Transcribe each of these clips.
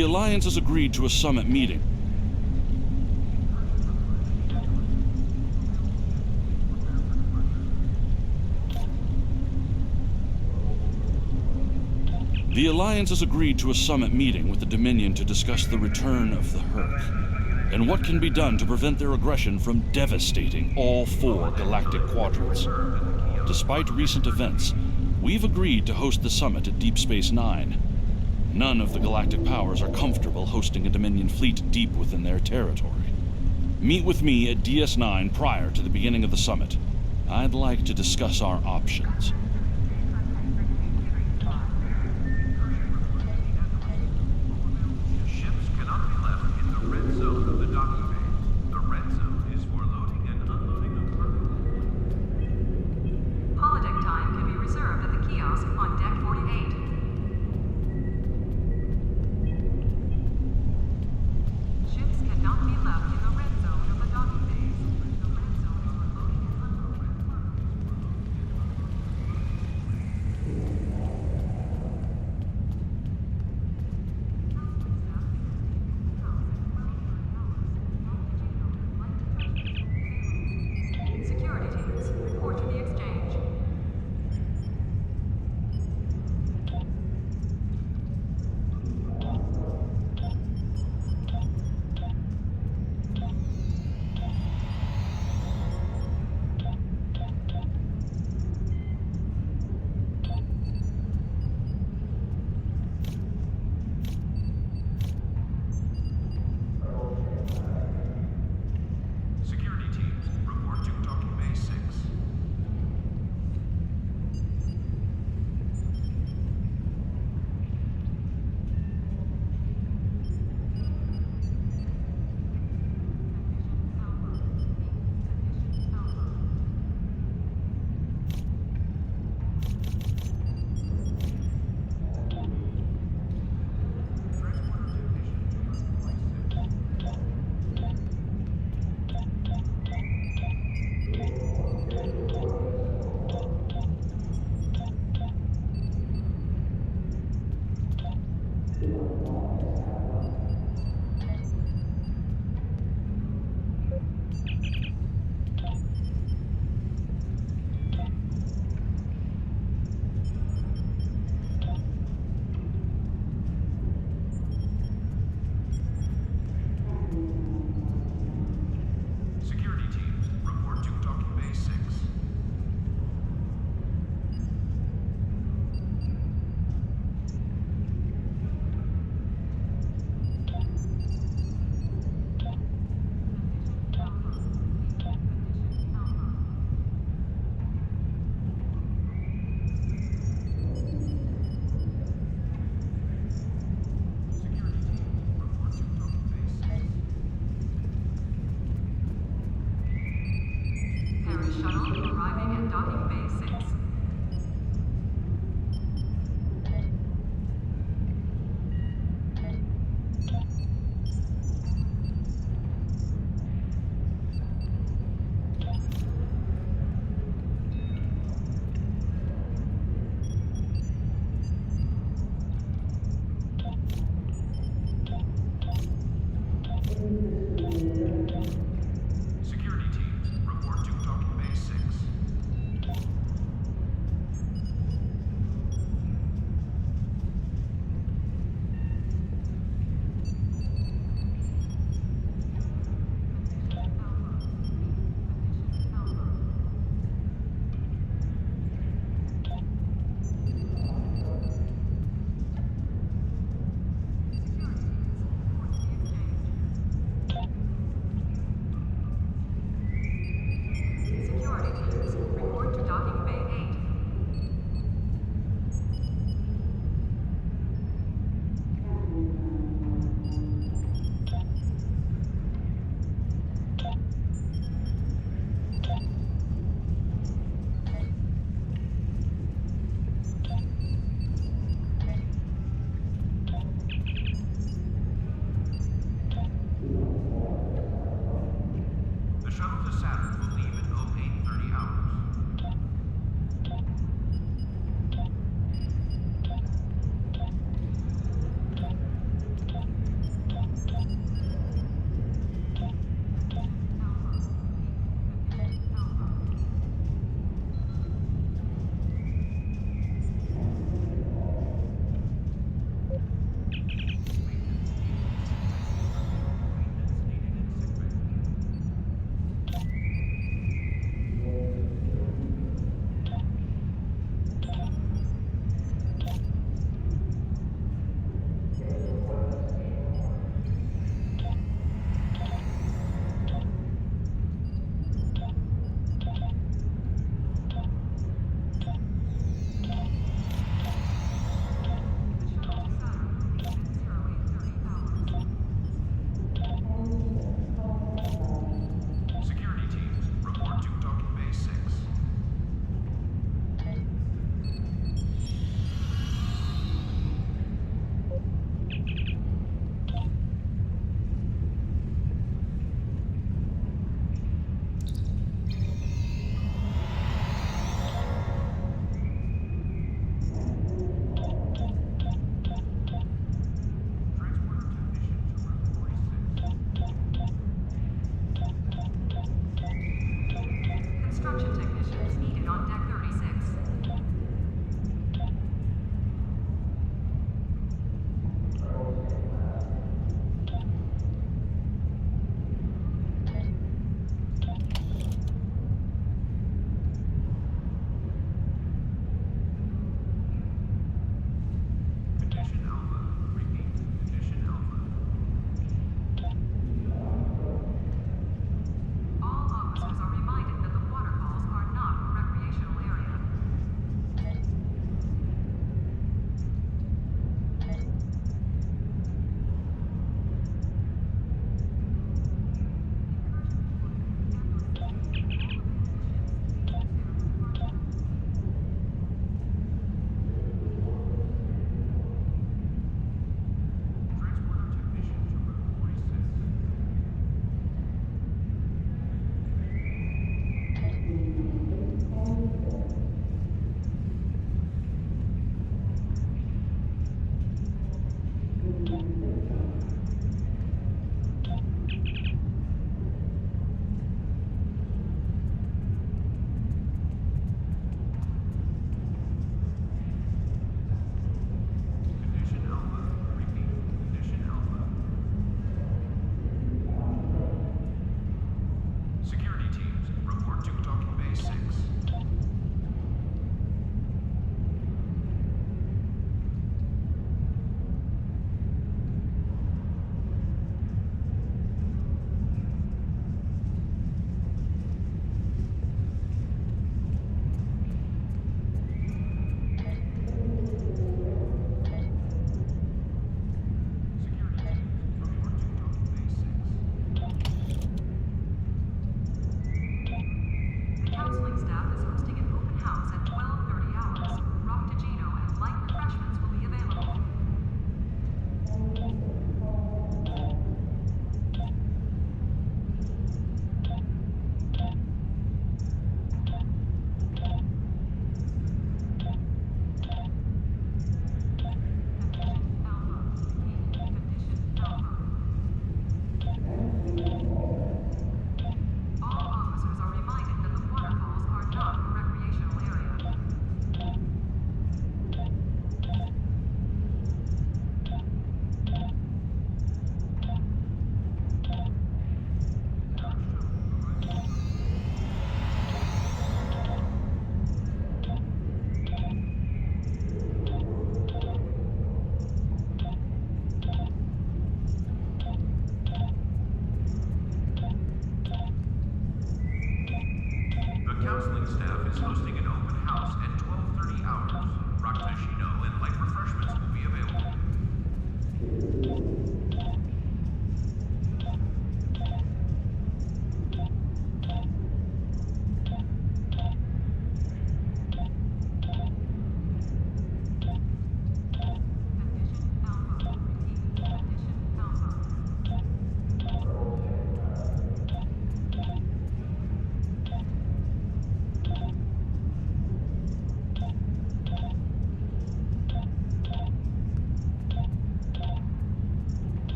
The Alliance has agreed to a summit meeting. The Alliance has agreed to a summit meeting with the Dominion to discuss the return of the Hur'q, and what can be done to prevent their aggression from devastating all 4 galactic quadrants. Despite recent events, we've agreed to host the summit at Deep Space Nine. None of the galactic powers are comfortable hosting a Dominion fleet deep within their territory. Meet with me at DS9 prior to the beginning of the summit. I'd like to discuss our options.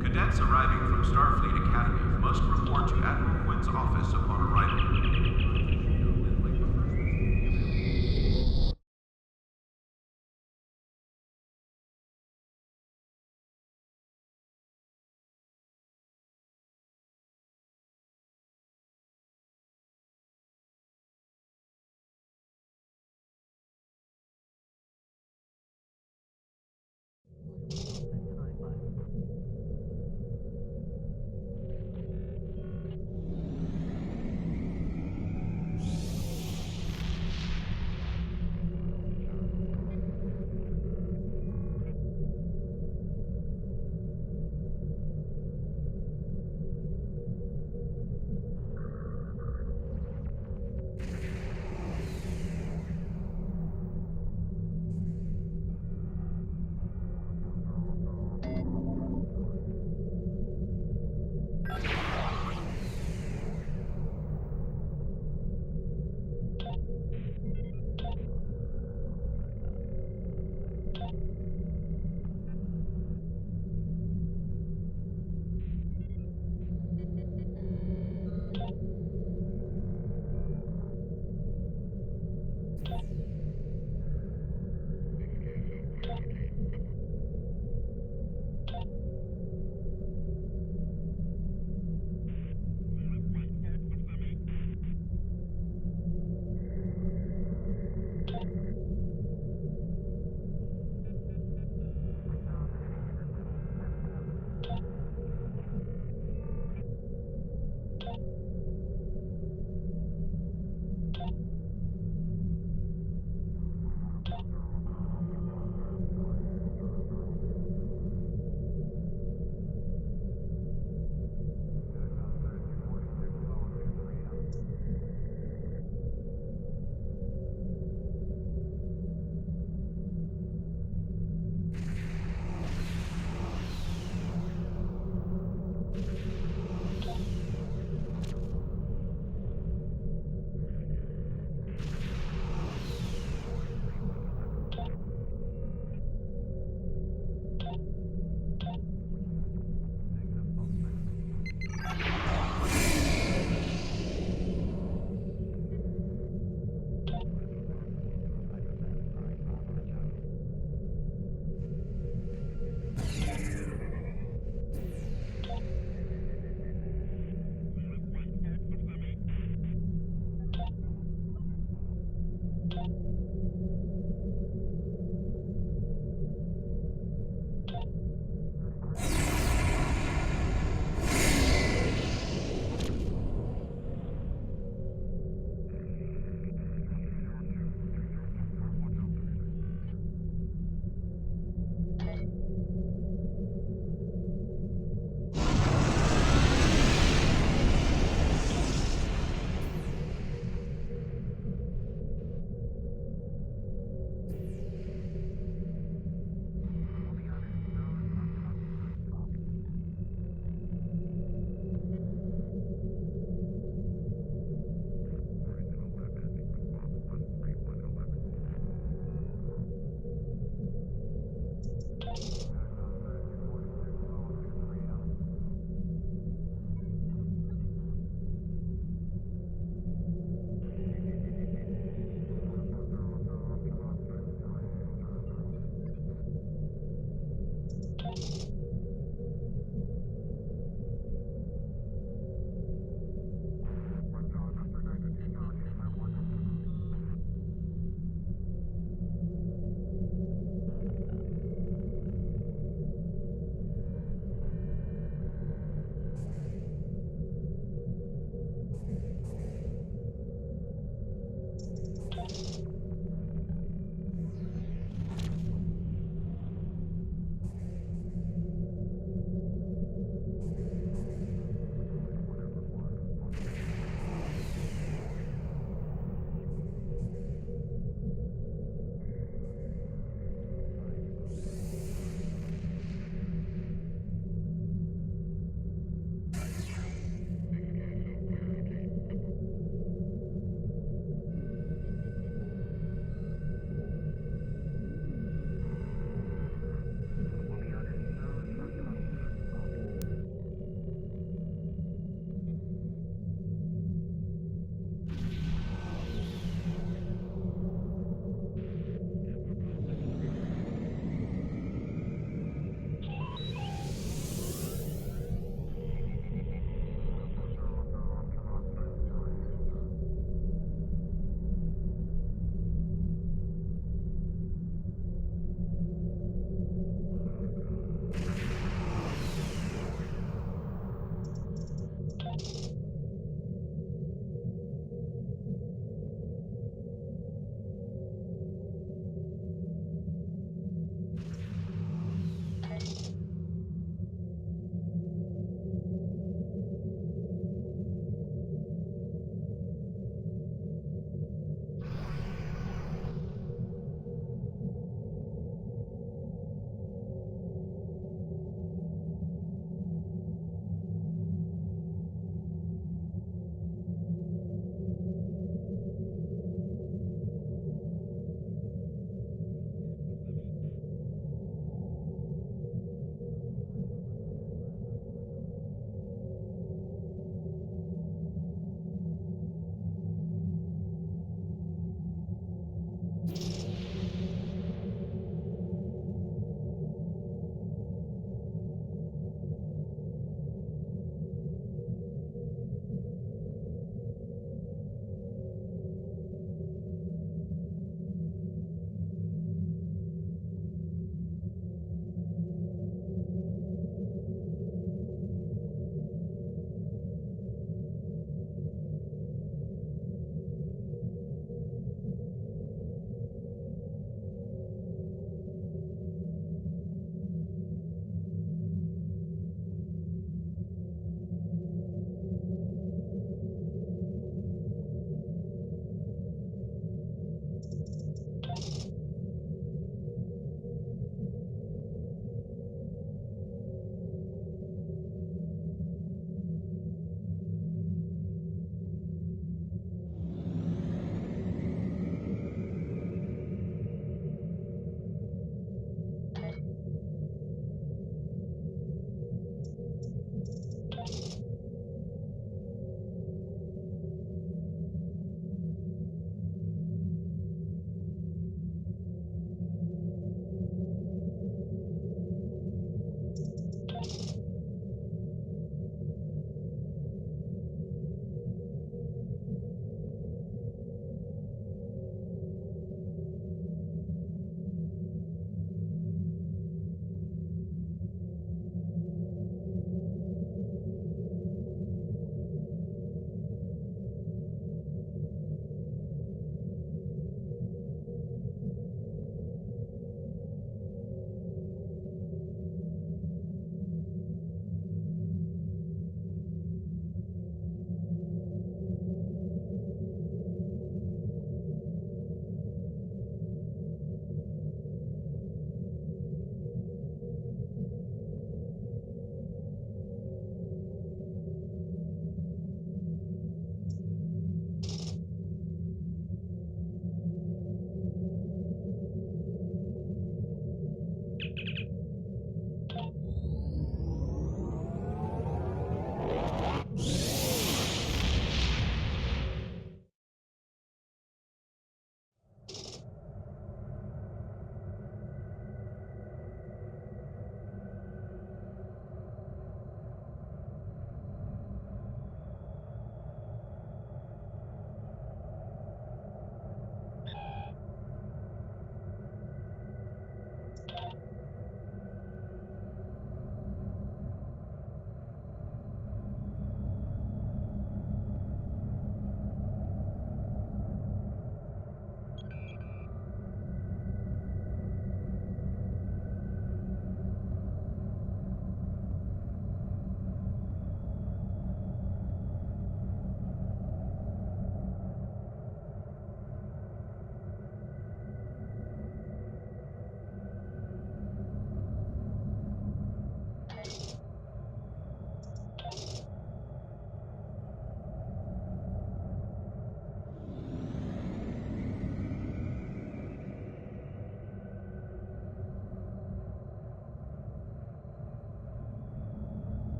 Cadets arriving from Starfleet Academy must report to Admiral Quinn's office upon arrival.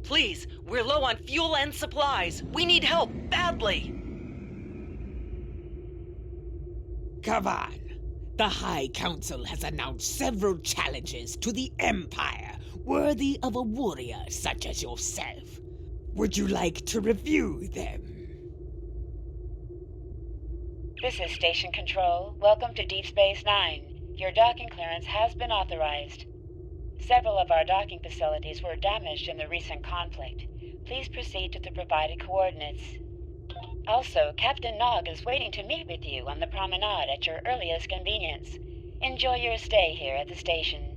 Please, we're low on fuel and supplies. We need help, badly. Come on. The High Council has announced several challenges to the Empire, worthy of a warrior such as yourself. Would you like to review them? This is Station Control. Welcome to Deep Space Nine. Your docking clearance has been authorized. Several of our docking facilities were damaged in the recent conflict. Please proceed to the provided coordinates. Also, Captain Nog is waiting to meet with you on the promenade at your earliest convenience. Enjoy your stay here at the station.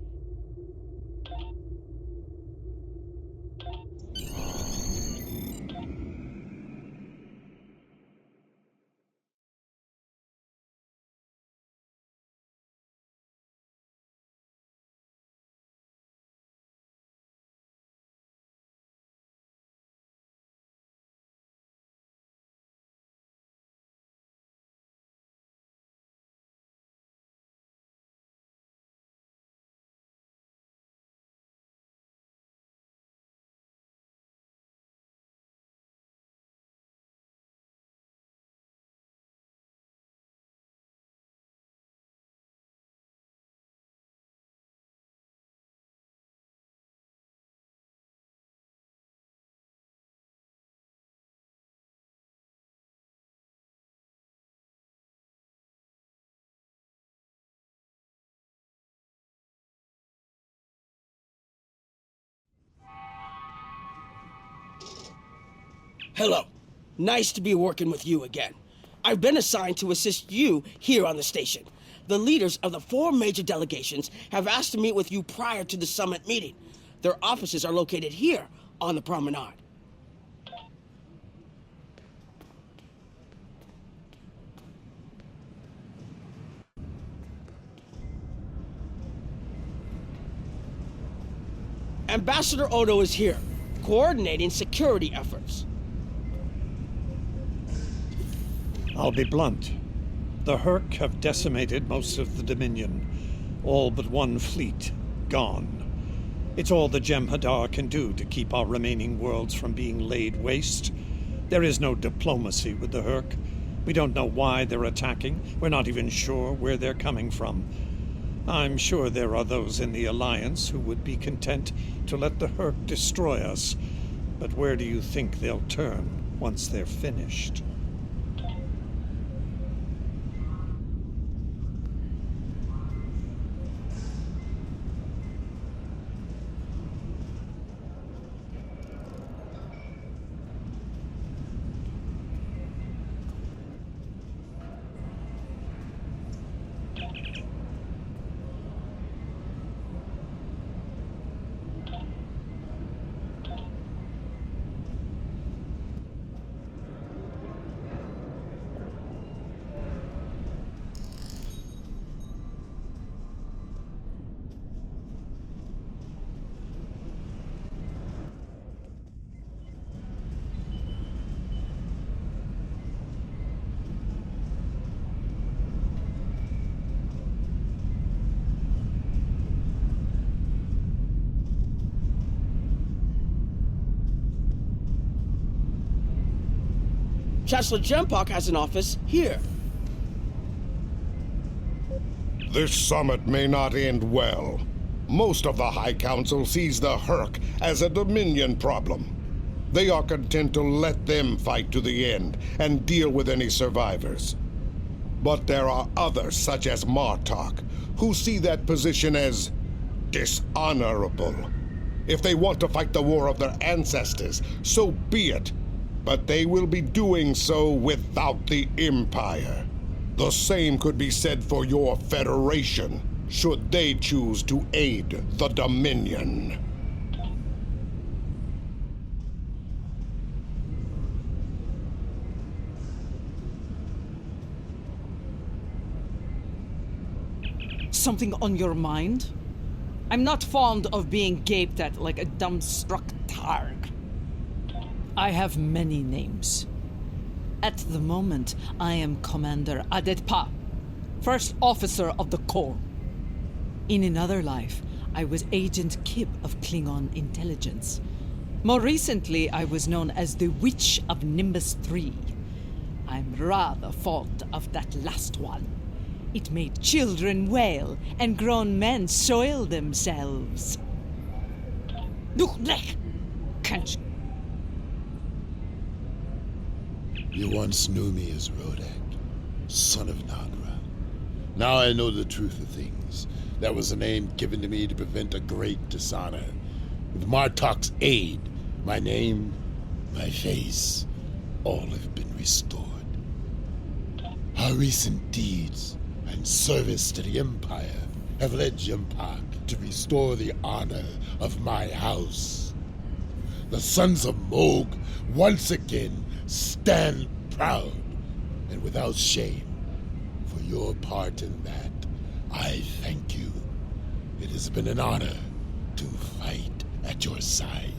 Hello. Nice to be working with you again. I've been assigned to assist you here on the station. The leaders of the 4 major delegations have asked to meet with you prior to the summit meeting. Their offices are located here on the promenade. Ambassador Odo is here, coordinating security efforts. I'll be blunt. The Hur'q have decimated most of the Dominion. All but one fleet gone. It's all the Jem'Hadar can do to keep our remaining worlds from being laid waste. There is no diplomacy with the Hur'q. We don't know why they're attacking. We're not even sure where they're coming from. I'm sure there are those in the Alliance who would be content to let the Hur'q destroy us. But where do you think they'll turn once they're finished? Chancellor Jempok has an office here. This summit may not end well. Most of the High Council sees the Hur'q as a Dominion problem. They are content to let them fight to the end and deal with any survivors. But there are others, such as Martok, who see that position as dishonorable. If they want to fight the war of their ancestors, so be it. But they will be doing so without the Empire. The same could be said for your Federation, should they choose to aid the Dominion. Something on your mind? I'm not fond of being gaped at like a dumbstruck targ. I have many names. At the moment, I am Commander Adetpa, First Officer of the Corps. In another life, I was Agent Kib of Klingon Intelligence. More recently, I was known as the Witch of Nimbus 3. I'm rather fond of that last one. It made children wail and grown men soil themselves. Can't You once knew me as Hur'q, son of Nagra. Now I know the truth of things. That was a name given to me to prevent a great dishonor. With Martok's aid, my name, my face, all have been restored. Our recent deeds and service to the Empire have led Jempak to restore the honor of my house. The sons of Moog once again stand proud and without shame. For your part in that, I thank you. It has been an honor to fight at your side.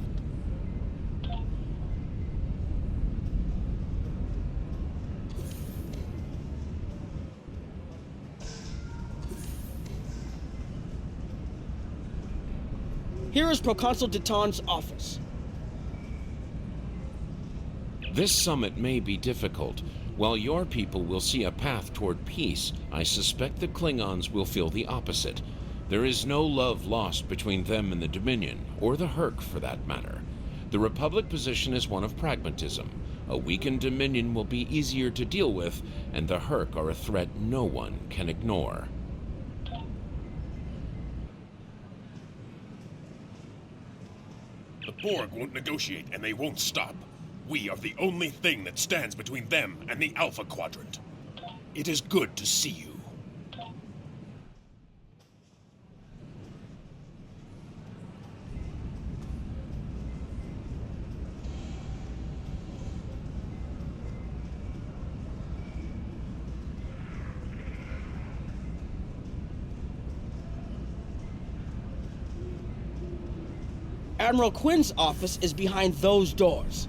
Here is Proconsul Deton's office. This summit may be difficult. While your people will see a path toward peace, I suspect the Klingons will feel the opposite. There is no love lost between them and the Dominion, or the Hur'q for that matter. The Republic position is one of pragmatism. A weakened Dominion will be easier to deal with, and the Hur'q are a threat no one can ignore. The Borg won't negotiate, and they won't stop. We are the only thing that stands between them and the Alpha Quadrant. It is good to see you. Admiral Quinn's office is behind those doors.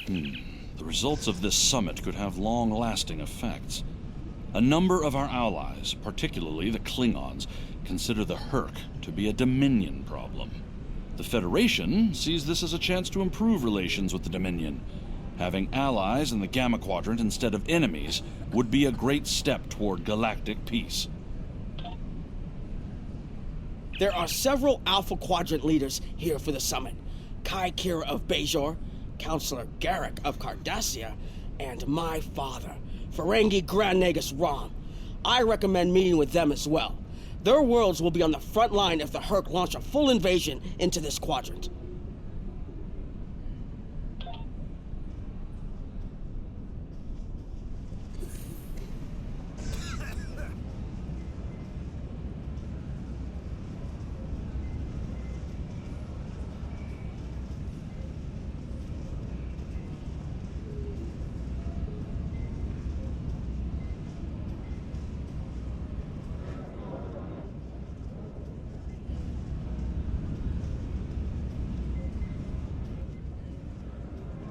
The results of this summit could have long-lasting effects. A number of our allies, particularly the Klingons, consider the Hur'q to be a Dominion problem. The Federation sees this as a chance to improve relations with the Dominion. Having allies in the Gamma Quadrant instead of enemies would be a great step toward galactic peace. There are several Alpha Quadrant leaders here for the summit. Kai Kira of Bajor, Counselor Garrick of Cardassia, and my father, Ferengi Grand Nagus Rom. I recommend meeting with them as well. Their worlds will be on the front line if the Hur'q launch a full invasion into this quadrant.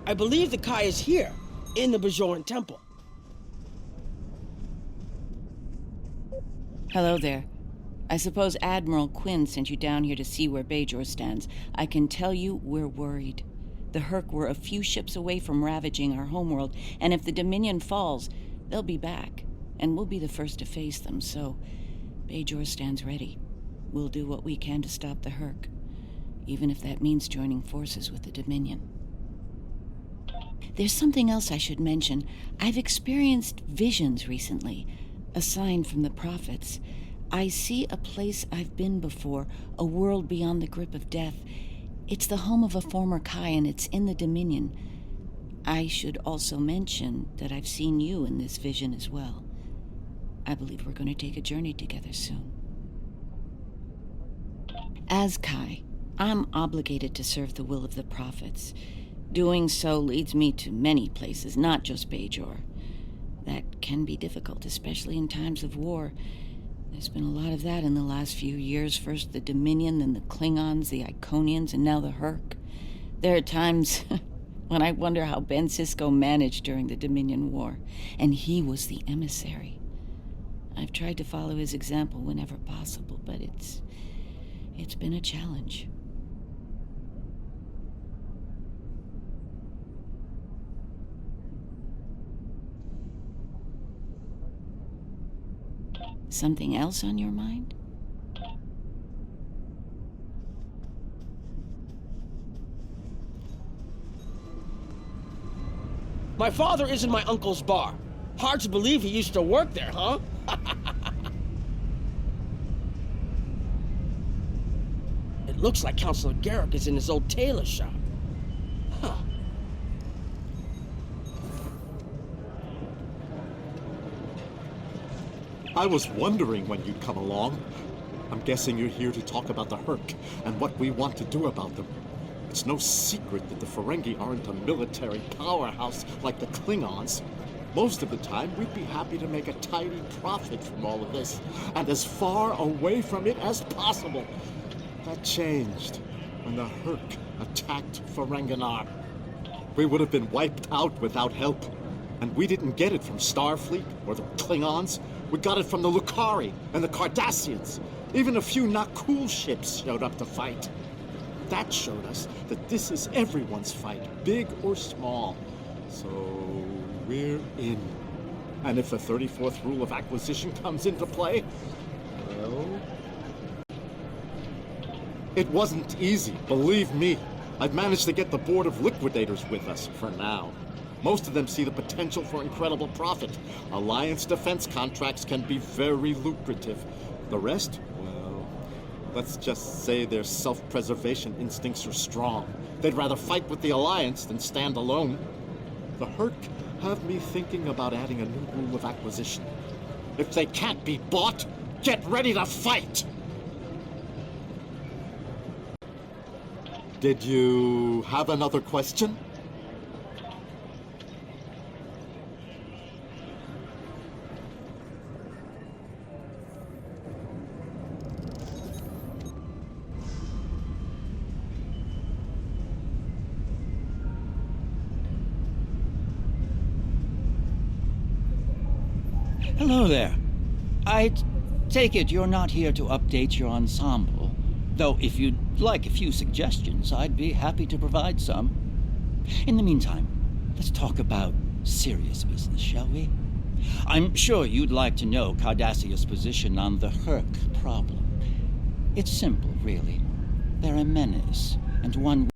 I believe the Kai is here, in the Bajoran Temple. Hello there. I suppose Admiral Quinn sent you down here to see where Bajor stands. I can tell you we're worried. The Hur'q were a few ships away from ravaging our homeworld, and if the Dominion falls, they'll be back, and we'll be the first to face them, so Bajor stands ready. We'll do what we can to stop the Hur'q, even if that means joining forces with the Dominion. There's something else I should mention. I've experienced visions recently, a sign from the prophets. I see a place I've been before, a world beyond the grip of death. It's the home of a former Kai, and it's in the Dominion. I should also mention that I've seen you in this vision as well. I believe we're going to take a journey together soon. As Kai, I'm obligated to serve the will of the prophets. Doing so leads me to many places, not just Bajor. That can be difficult, especially in times of war. There's been a lot of that in the last few years. First the Dominion, then the Klingons, the Iconians, and now the Hur'q. There are times when I wonder how Ben Sisko managed during the Dominion War, and he was the emissary. I've tried to follow his example whenever possible, but it's been a challenge. Something else on your mind? My father is in my uncle's bar. Hard to believe he used to work there, huh? It looks like Counselor Garrick is in his old tailor shop. Huh. I was wondering when you'd come along. I'm guessing you're here to talk about the Hur'q and what we want to do about them. It's no secret that the Ferengi aren't a military powerhouse like the Klingons. Most of the time, we'd be happy to make a tidy profit from all of this, and as far away from it as possible. That changed when the Hur'q attacked Ferenginar. We would have been wiped out without help, and we didn't get it from Starfleet or the Klingons. We got it from the Lucari and the Cardassians. Even a few not cool ships showed up to fight. That showed us that this is everyone's fight, big or small. So we're in. And if the 34th rule of acquisition comes into play, well... It wasn't easy, believe me. I've managed to get the Board of Liquidators with us, for now. Most of them see the potential for incredible profit. Alliance defense contracts can be very lucrative. The rest, well, let's just say their self-preservation instincts are strong. They'd rather fight with the Alliance than stand alone. The Hur'q have me thinking about adding a new rule of acquisition. If they can't be bought, get ready to fight! Did you have another question? Hello there. I take it you're not here to update your ensemble, though if you'd like a few suggestions, I'd be happy to provide some. In the meantime, let's talk about serious business, shall we? I'm sure you'd like to know Cardassia's position on the Hur'q problem. It's simple, really. They're a menace, and one